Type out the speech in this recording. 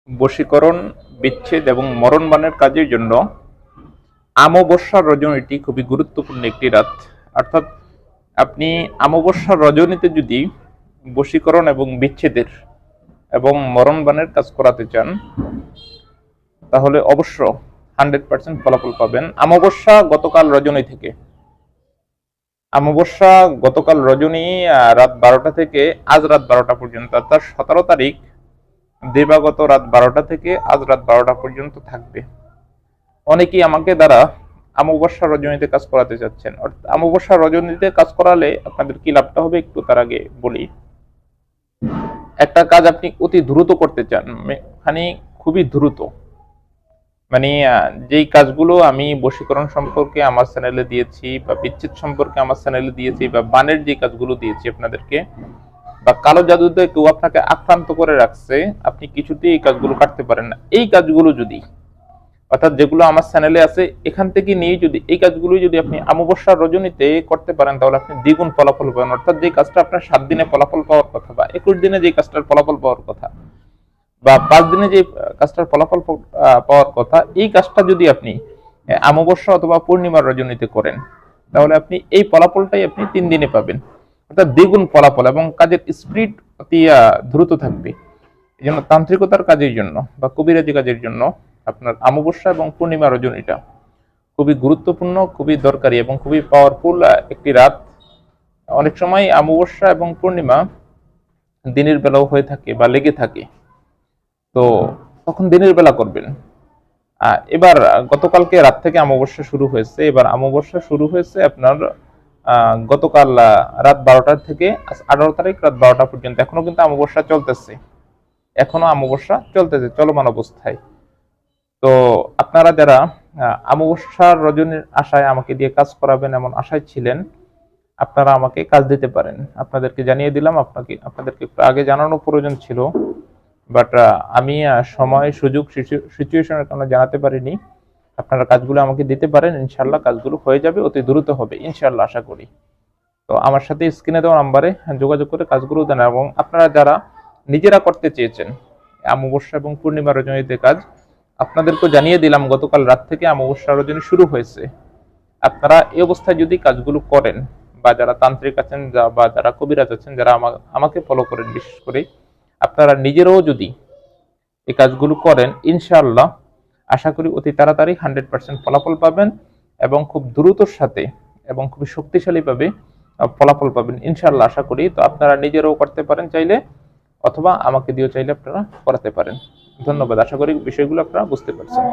বশীকরণ, বিচ্ছেদ এবং মরণবাণের কাজের জন্য অমাবস্যার রজনীটি খুবই গুরুত্বপূর্ণ একটি রাত। অর্থাৎ আপনি অমাবস্যার রজনীতে যদি বশীকরণ এবং বিচ্ছেদের এবং মরণবাণের কাজ করাতে চান, তাহলে অবশ্য 100% ফলাফল পাবেন। অমাবস্যা গতকাল রজনী রাত 12টা থেকে আজ রাত 12টা পর্যন্ত, অর্থাৎ 17 তারিখ দিবাগত রাত 12টা থেকে আজ রাত 12টা পর্যন্ত থাকবে। অনেকেই আমাকে দ্বারা অমাবস্যা রজনীতে কাজ করাতে চাচ্ছেন। অমাবস্যা রজনীতে কাজ করালে আপনাদের কি লাভটা হবে একটু তার আগে বলি। একটা কাজ আপনি অতি দ্রুত করতে চান, মানে খুবই দ্রুত, মানে যেই কাজগুলো আমি বশীকরণ সম্পর্কে আমার চ্যানেলে দিয়েছি, বা বিচ্ছেদ সম্পর্কে আমার চ্যানেলে দিয়েছি, বা বানের যে কাজগুলো দিয়েছি আপনাদেরকে, বা কালো জাদুতে কেউ আপনাকে আক্রান্ত করে রাখছে, আপনি কিছুতেই এই কাজগুলো কাটতে পারেন না, এই কাজগুলো যদি, অর্থাৎ যেগুলো আমার চ্যানেলে আছে এখান থেকে নিয়ে যদি এই কাজগুলো যদি আপনি অমাবস্যার রজনীতে করতে পারেন, তাহলে আপনি দ্বিগুণ ফলাফল পাবেন। অর্থাৎ যে কাজটা আপনার 7 দিনে ফলাফল পাওয়ার কথা, বা 21 দিনে যে কাজটার ফলাফল পাওয়ার কথা, বা 5 দিনে যে কাজটার ফলাফল পাওয়ার কথা, এই কাজটা যদি আপনি অমাবস্যা অথবা পূর্ণিমার রজনীতে করেন, তাহলে আপনি এই ফলাফলটাই আপনি 3 দিনে পাবেন। অর্থাৎ দ্বিগুণ ফলাফল, এবং কাজের স্পিড অতি দ্রুত থাকবে। এই জন্য তান্ত্রিকতার কাজের জন্য বা কবিরাজি কাজের জন্য আপনার অমাবস্যা এবং পূর্ণিমা রজনীটা খুবই গুরুত্বপূর্ণ, খুবই দরকারি এবং খুবই পাওয়ারফুল একটি রাত। অনেক সময় অমাবস্যা এবং পূর্ণিমা দিনের বেলাও হয়ে থাকে বা লেগে থাকে, তো তখন দিনের বেলা করবেন। এবার গতকালকে রাত থেকে অমাবস্যা শুরু হয়েছে, এবার অমাবস্যা শুরু হয়েছে আপনার গতকাল রাত 12টা থেকে 18 তারিখ রাত 12টা পর্যন্ত। এখনো কিন্তু অমাবস্যা চলতেছে, চলমান অবস্থায়। তো আপনারা যারা অমাবস্যার রজনীর আশায় আমাকে দিয়ে কাজ করাবেন এমন আশায় ছিলেন, আপনারা আমাকে কাজ দিতে পারেন। আপনাদেরকে জানিয়ে দিলাম, আপনাদেরকে একটু আগে জানানো প্রয়োজন ছিল, বাট আমি সময়, সুযোগ, সিচুয়েশনের কারণে জানাতে পারিনি। আপনারা কাজগুলো আমাকে দিতে পারেন, ইনশাল্লাহ কাজগুলো হয়ে যাবে, অতি দ্রুত হবে ইনশাল্লাহ, আশা করি। তো আমার সাথে স্ক্রিনে দেওয়া নাম্বারে যোগাযোগ করে কাজগুলো দেন। এবং আপনারা যারা নিজেরা করতে চেয়েছেন অমাবস্যা এবং পূর্ণিমা রজনীতে কাজ, আপনাদেরকে জানিয়ে দিলাম গতকাল রাত থেকে অমাবস্যা রজনী শুরু হয়েছে। আপনারা এই অবস্থায় যদি কাজগুলো করেন, বা যারা তান্ত্রিক আছেন বা যারা কবিরাজ আছেন, যারা আমাকে ফলো করেন, বিশেষ করে আপনারা নিজেরাও যদি এই কাজগুলো করেন, ইনশাআল্লাহ আশা করি অতি তাড়াতাড়ি 100% ফলাফল পাবেন, এবং খুব দ্রুতর সাথে এবং খুবই শক্তিশালী ভাবে ফলাফল পাবেন ইনশাআল্লাহ, আশা করি। তো আপনারা নিজেরাও করতে পারেন চাইলে, অথবা আমাকে দিয়েও চাইলে আপনারা করাতে পারেন। ধন্যবাদ। আশা করি বিষয়গুলো আপনারা বুঝতে পারছেন।